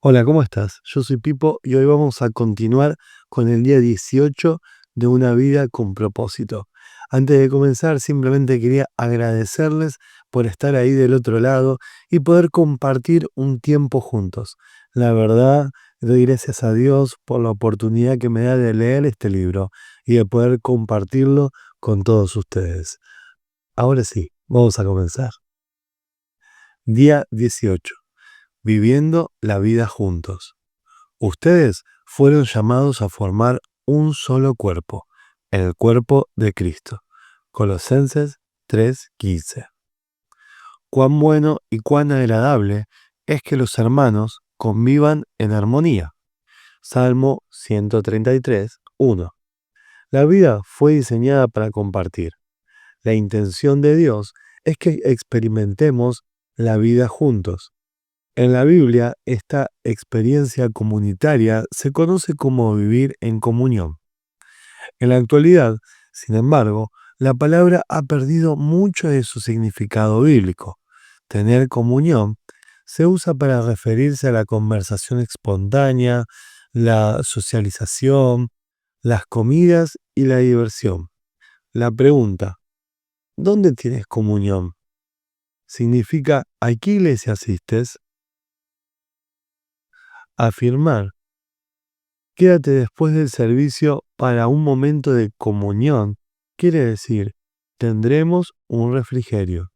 Hola, ¿cómo estás? Yo soy Pipo y hoy vamos a continuar con el día 18 de una vida con propósito. Antes de comenzar, simplemente quería agradecerles por estar ahí del otro lado y poder compartir un tiempo juntos. La verdad, doy gracias a Dios por la oportunidad que me da de leer este libro y de poder compartirlo con todos ustedes. Ahora sí, vamos a comenzar. Día 18. Viviendo la vida juntos. Ustedes fueron llamados a formar un solo cuerpo, el cuerpo de Cristo. Colosenses 3:15. Cuán bueno y cuán agradable es que los hermanos convivan en armonía. Salmo 133:1. La vida fue diseñada para compartir. La intención de Dios es que experimentemos la vida juntos. En la Biblia, esta experiencia comunitaria se conoce como vivir en comunión. En la actualidad, sin embargo, la palabra ha perdido mucho de su significado bíblico. Tener comunión se usa para referirse a la conversación espontánea, la socialización, las comidas y la diversión. La pregunta, ¿dónde tienes comunión? Significa ¿a qué iglesia asistes? Afirmar quédate después del servicio para un momento de comunión. Quiere decir, tendremos un refrigerio.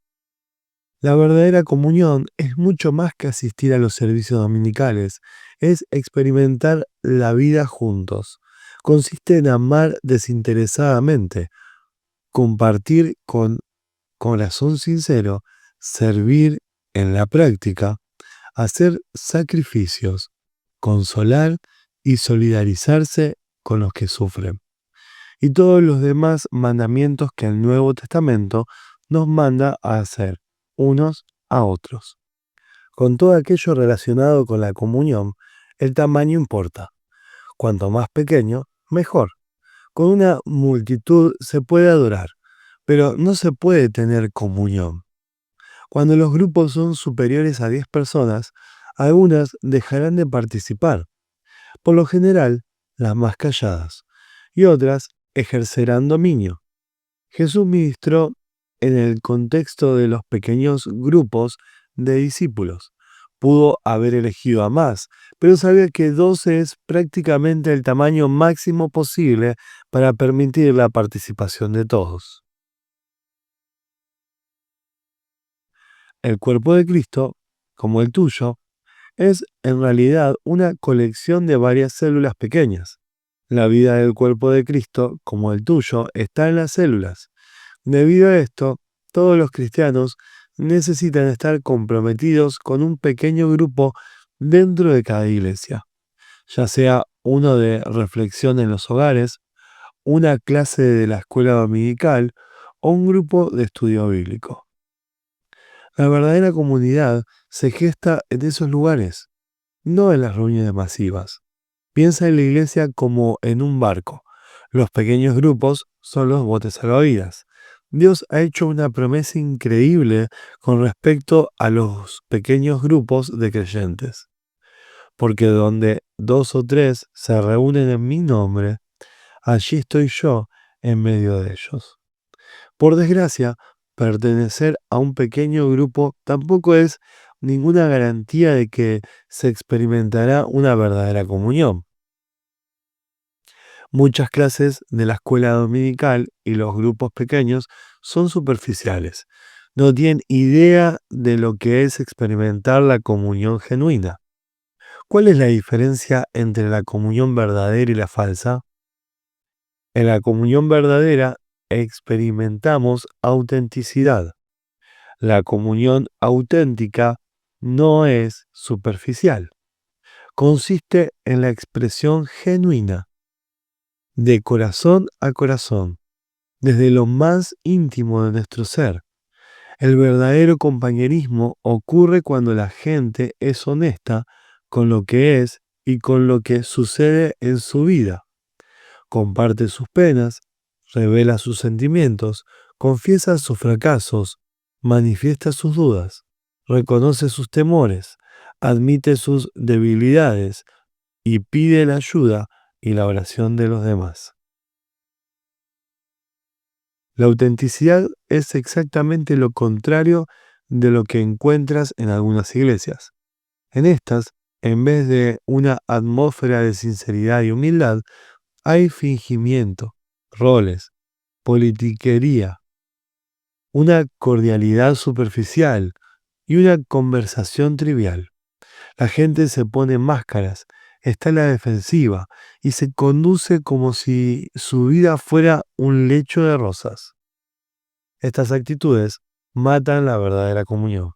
La verdadera comunión es mucho más que asistir a los servicios dominicales, es experimentar la vida juntos. Consiste en amar desinteresadamente, compartir con corazón sincero, servir en la práctica, hacer sacrificios, consolar y solidarizarse con los que sufren. Y todos los demás mandamientos que el Nuevo Testamento nos manda a hacer unos a otros. Con todo aquello relacionado con la comunión, el tamaño importa. Cuanto más pequeño, mejor. Con una multitud se puede adorar, pero no se puede tener comunión. Cuando los grupos son superiores a 10 personas, algunas dejarán de participar, por lo general las más calladas, y otras ejercerán dominio. Jesús ministró en el contexto de los pequeños grupos de discípulos. Pudo haber elegido a más, pero sabía que 12 es prácticamente el tamaño máximo posible para permitir la participación de todos. El cuerpo de Cristo, como el tuyo, es en realidad una colección de varias células pequeñas. La vida del cuerpo de Cristo, como el tuyo, está en las células. Debido a esto, todos los cristianos necesitan estar comprometidos con un pequeño grupo dentro de cada iglesia, ya sea uno de reflexión en los hogares, una clase de la escuela dominical o un grupo de estudio bíblico. La verdadera comunidad se gesta en esos lugares, no en las reuniones masivas. Piensa en la iglesia como en un barco. Los pequeños grupos son los botes salvavidas. Dios ha hecho una promesa increíble con respecto a los pequeños grupos de creyentes. Porque donde 2 o 3 se reúnen en mi nombre, allí estoy yo en medio de ellos. Por desgracia, pertenecer a un pequeño grupo tampoco es ninguna garantía de que se experimentará una verdadera comunión. Muchas clases de la escuela dominical y los grupos pequeños son superficiales. No tienen idea de lo que es experimentar la comunión genuina. ¿Cuál es la diferencia entre la comunión verdadera y la falsa? En la comunión verdadera experimentamos autenticidad. La comunión auténtica no es superficial. Consiste en la expresión genuina, de corazón a corazón, desde lo más íntimo de nuestro ser. El verdadero compañerismo ocurre cuando la gente es honesta con lo que es y con lo que sucede en su vida. Comparte sus penas, revela sus sentimientos, confiesa sus fracasos, manifiesta sus dudas, reconoce sus temores, admite sus debilidades y pide la ayuda y la oración de los demás. La autenticidad es exactamente lo contrario de lo que encuentras en algunas iglesias. En estas, en vez de una atmósfera de sinceridad y humildad, hay fingimiento, roles, politiquería, una cordialidad superficial y una conversación trivial. La gente se pone máscaras, está en la defensiva y se conduce como si su vida fuera un lecho de rosas. Estas actitudes matan la verdadera comunión.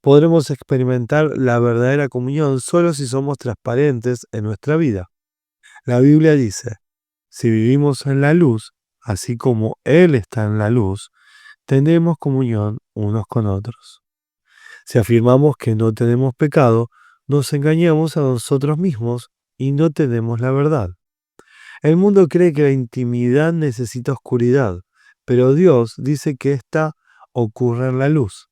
Podremos experimentar la verdadera comunión solo si somos transparentes en nuestra vida. La Biblia dice, si vivimos en la luz, así como Él está en la luz, tenemos comunión unos con otros. Si afirmamos que no tenemos pecado, nos engañamos a nosotros mismos y no tenemos la verdad. El mundo cree que la intimidad necesita oscuridad, pero Dios dice que ésta ocurre en la luz.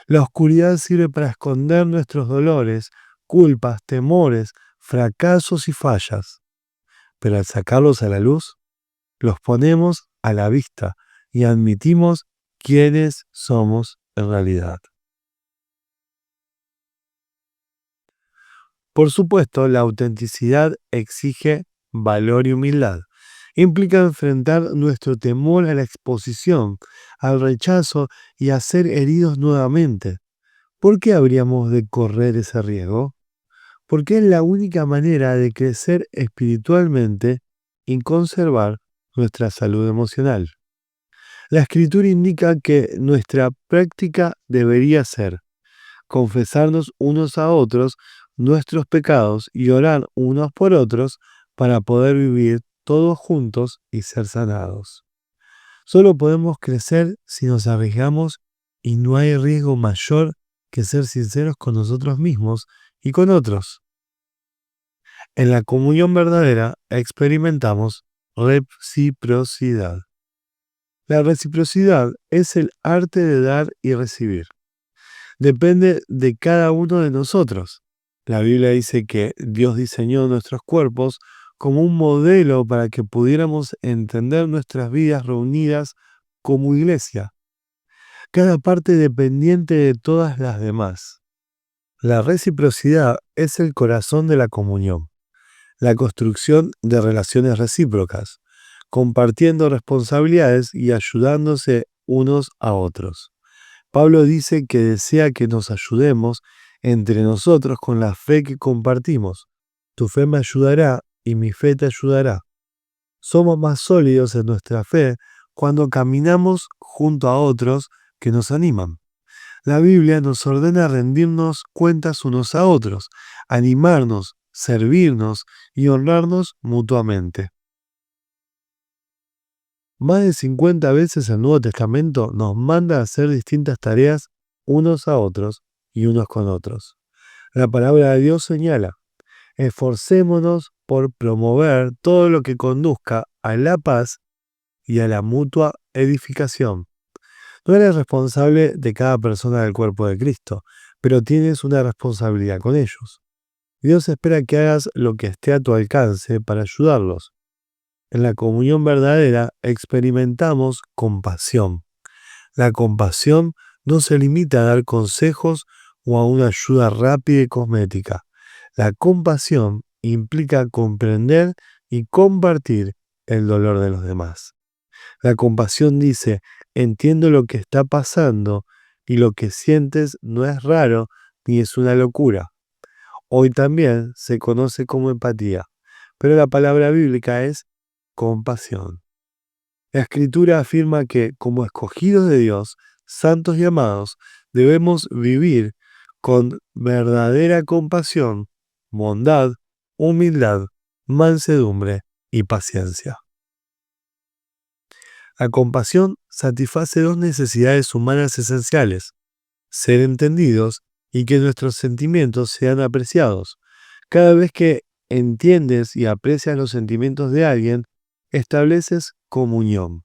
La oscuridad sirve para esconder nuestros dolores, culpas, temores, fracasos y fallas. Pero al sacarlos a la luz, los ponemos a la vista y admitimos quiénes somos en realidad. Por supuesto, la autenticidad exige valor y humildad. Implica enfrentar nuestro temor a la exposición, al rechazo y a ser heridos nuevamente. ¿Por qué habríamos de correr ese riesgo? Porque es la única manera de crecer espiritualmente y conservar nuestra salud emocional. La Escritura indica que nuestra práctica debería ser confesarnos unos a otros nuestros pecados y orar unos por otros para poder vivir todos juntos y ser sanados. Solo podemos crecer si nos arriesgamos y no hay riesgo mayor que ser sinceros con nosotros mismos y con otros. En la comunión verdadera experimentamos reciprocidad. La reciprocidad es el arte de dar y recibir. Depende de cada uno de nosotros. La Biblia dice que Dios diseñó nuestros cuerpos como un modelo para que pudiéramos entender nuestras vidas reunidas como iglesia, cada parte dependiente de todas las demás. La reciprocidad es el corazón de la comunión, la construcción de relaciones recíprocas, compartiendo responsabilidades y ayudándose unos a otros. Pablo dice que desea que nos ayudemos entre nosotros con la fe que compartimos. Tu fe me ayudará y mi fe te ayudará. Somos más sólidos en nuestra fe cuando caminamos junto a otros que nos animan. La Biblia nos ordena rendirnos cuentas unos a otros, animarnos, servirnos y honrarnos mutuamente. Más de 50 veces el Nuevo Testamento nos manda a hacer distintas tareas unos a otros y unos con otros. La palabra de Dios señala, esforcémonos por promover todo lo que conduzca a la paz y a la mutua edificación. No eres responsable de cada persona del cuerpo de Cristo, pero tienes una responsabilidad con ellos. Dios espera que hagas lo que esté a tu alcance para ayudarlos. En la comunión verdadera experimentamos compasión. La compasión no se limita a dar consejos o a una ayuda rápida y cosmética. La compasión implica comprender y compartir el dolor de los demás. La compasión dice, entiendo lo que está pasando y lo que sientes no es raro ni es una locura. Hoy también se conoce como empatía, pero la palabra bíblica es compasión. La Escritura afirma que, como escogidos de Dios, santos y amados, debemos vivir con verdadera compasión, bondad, humildad, mansedumbre y paciencia. La compasión satisface dos necesidades humanas esenciales: ser entendidos y que nuestros sentimientos sean apreciados. Cada vez que entiendes y aprecias los sentimientos de alguien, estableces comunión.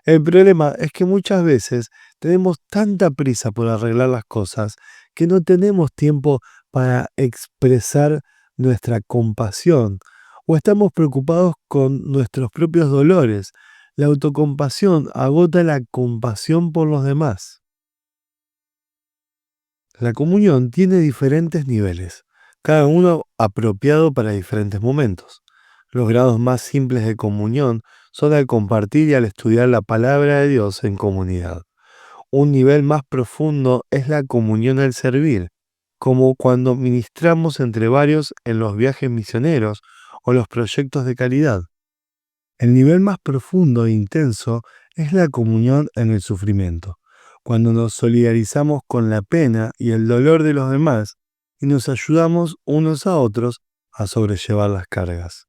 El problema es que muchas veces tenemos tanta prisa por arreglar las cosas que no tenemos tiempo para expresar nuestra compasión o estamos preocupados con nuestros propios dolores. La autocompasión agota la compasión por los demás. La comunión tiene diferentes niveles, cada uno apropiado para diferentes momentos. Los grados más simples de comunión son al compartir y al estudiar la palabra de Dios en comunidad. Un nivel más profundo es la comunión al servir, como cuando ministramos entre varios en los viajes misioneros o los proyectos de caridad. El nivel más profundo e intenso es la comunión en el sufrimiento, cuando nos solidarizamos con la pena y el dolor de los demás y nos ayudamos unos a otros a sobrellevar las cargas.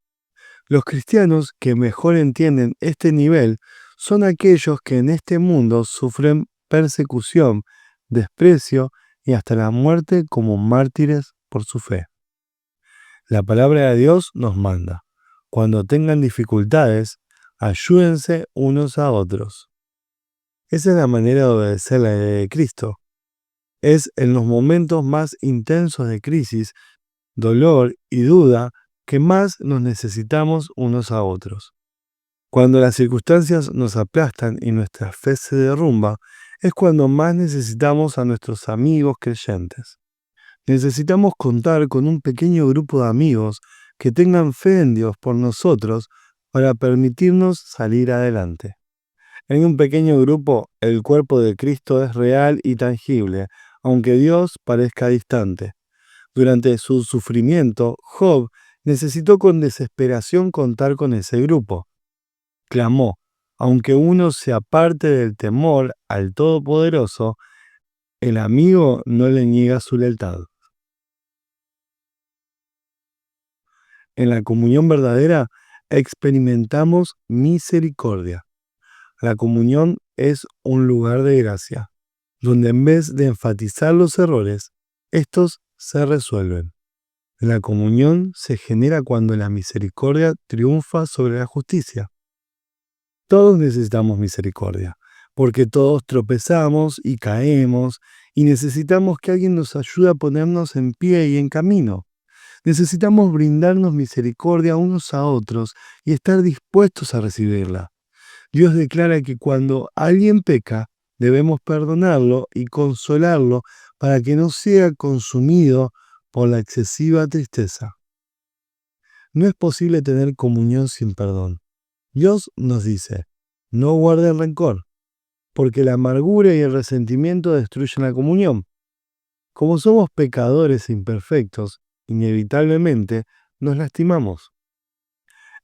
Los cristianos que mejor entienden este nivel son aquellos que en este mundo sufren persecución, desprecio y hasta la muerte como mártires por su fe. La palabra de Dios nos manda: cuando tengan dificultades, ayúdense unos a otros. Esa es la manera de obedecer la idea de Cristo. Es en los momentos más intensos de crisis, dolor y duda que más nos necesitamos unos a otros. Cuando las circunstancias nos aplastan y nuestra fe se derrumba, es cuando más necesitamos a nuestros amigos creyentes. Necesitamos contar con un pequeño grupo de amigos que tengan fe en Dios por nosotros para permitirnos salir adelante. En un pequeño grupo, el cuerpo de Cristo es real y tangible, aunque Dios parezca distante. Durante su sufrimiento, Job necesitó con desesperación contar con ese grupo. Clamó: aunque uno se aparte del temor al Todopoderoso, el amigo no le niega su lealtad. En la comunión verdadera experimentamos misericordia. La comunión es un lugar de gracia, donde en vez de enfatizar los errores, estos se resuelven. La comunión se genera cuando la misericordia triunfa sobre la justicia. Todos necesitamos misericordia, porque todos tropezamos y caemos y necesitamos que alguien nos ayude a ponernos en pie y en camino. Necesitamos brindarnos misericordia unos a otros y estar dispuestos a recibirla. Dios declara que cuando alguien peca, debemos perdonarlo y consolarlo para que no sea consumido por la excesiva tristeza. No es posible tener comunión sin perdón. Dios nos dice: no guarden rencor, porque la amargura y el resentimiento destruyen la comunión. Como somos pecadores e imperfectos, inevitablemente nos lastimamos.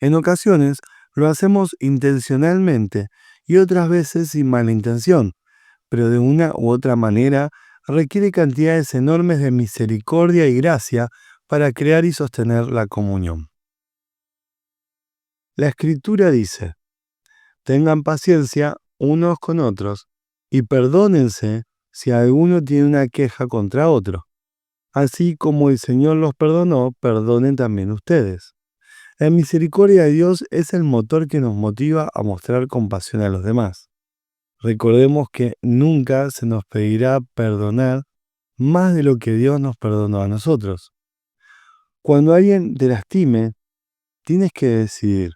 En ocasiones lo hacemos intencionalmente y otras veces sin mala intención, pero de una u otra manera requiere cantidades enormes de misericordia y gracia para crear y sostener la comunión. La Escritura dice: tengan paciencia unos con otros y perdónense si alguno tiene una queja contra otro. Así como el Señor los perdonó, perdonen también ustedes. La misericordia de Dios es el motor que nos motiva a mostrar compasión a los demás. Recordemos que nunca se nos pedirá perdonar más de lo que Dios nos perdonó a nosotros. Cuando alguien te lastime, tienes que decidir: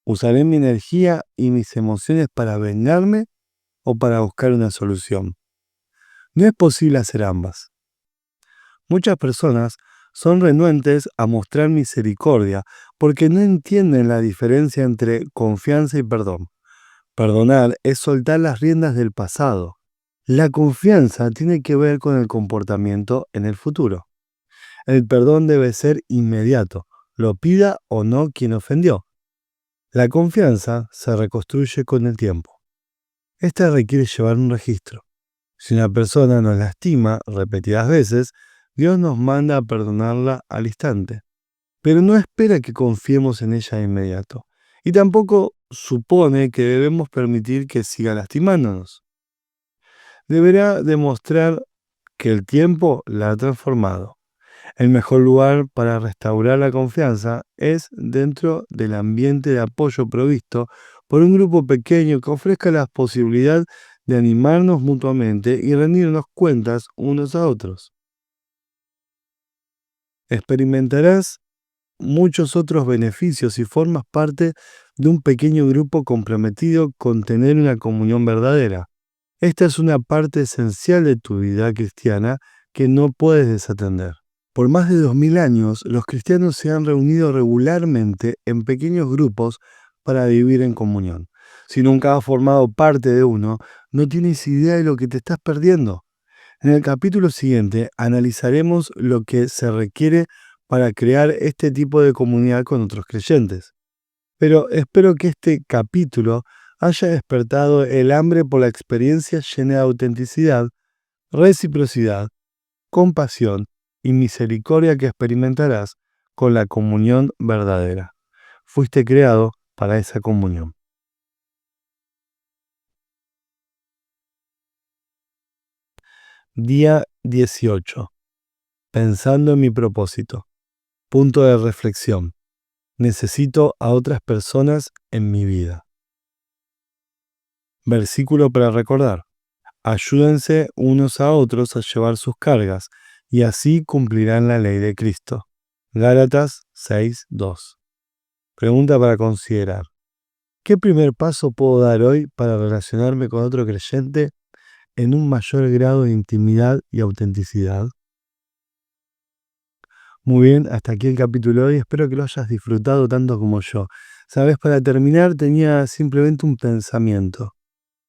¿usaré mi energía y mis emociones para vengarme o para buscar una solución? No es posible hacer ambas. Muchas personas son renuentes a mostrar misericordia porque no entienden la diferencia entre confianza y perdón. Perdonar es soltar las riendas del pasado. La confianza tiene que ver con el comportamiento en el futuro. El perdón debe ser inmediato, lo pida o no quien ofendió. La confianza se reconstruye con el tiempo. Esta requiere llevar un registro. Si una persona nos lastima repetidas veces, Dios nos manda a perdonarla al instante, pero no espera que confiemos en ella de inmediato, y tampoco supone que debemos permitir que siga lastimándonos. Deberá demostrar que el tiempo la ha transformado. El mejor lugar para restaurar la confianza es dentro del ambiente de apoyo provisto por un grupo pequeño que ofrezca la posibilidad de animarnos mutuamente y rendirnos cuentas unos a otros. Experimentarás muchos otros beneficios y formas parte de un pequeño grupo comprometido con tener una comunión verdadera. Esta es una parte esencial de tu vida cristiana que no puedes desatender. Por más de 2000 años, los cristianos se han reunido regularmente en pequeños grupos para vivir en comunión. Si nunca has formado parte de uno, no tienes idea de lo que te estás perdiendo. En el capítulo siguiente analizaremos lo que se requiere para crear este tipo de comunidad con otros creyentes. Pero espero que este capítulo haya despertado el hambre por la experiencia llena de autenticidad, reciprocidad, compasión y misericordia que experimentarás con la comunión verdadera. Fuiste creado para esa comunión. Día 18. Pensando en mi propósito. Punto de reflexión. Necesito a otras personas en mi vida. Versículo para recordar. Ayúdense unos a otros a llevar sus cargas, y así cumplirán la ley de Cristo. Gálatas 6:2. Pregunta para considerar. ¿Qué primer paso puedo dar hoy para relacionarme con otro creyente en un mayor grado de intimidad y autenticidad? Muy bien, hasta aquí el capítulo de hoy. Espero que lo hayas disfrutado tanto como yo. Sabes, para terminar tenía simplemente un pensamiento.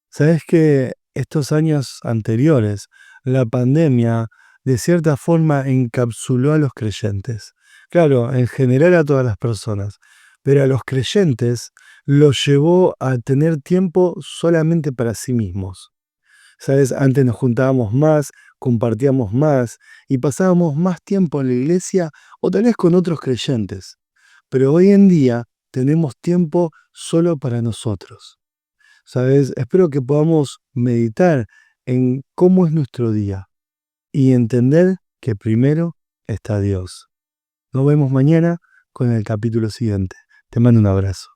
Sabes que estos años anteriores, la pandemia de cierta forma encapsuló a los creyentes. Claro, en general a todas las personas, pero a los creyentes los llevó a tener tiempo solamente para sí mismos. ¿Sabes? Antes nos juntábamos más, compartíamos más y pasábamos más tiempo en la iglesia o tal vez con otros creyentes. Pero hoy en día tenemos tiempo solo para nosotros. ¿Sabes? Espero que podamos meditar en cómo es nuestro día y entender que primero está Dios. Nos vemos mañana con el capítulo siguiente. Te mando un abrazo.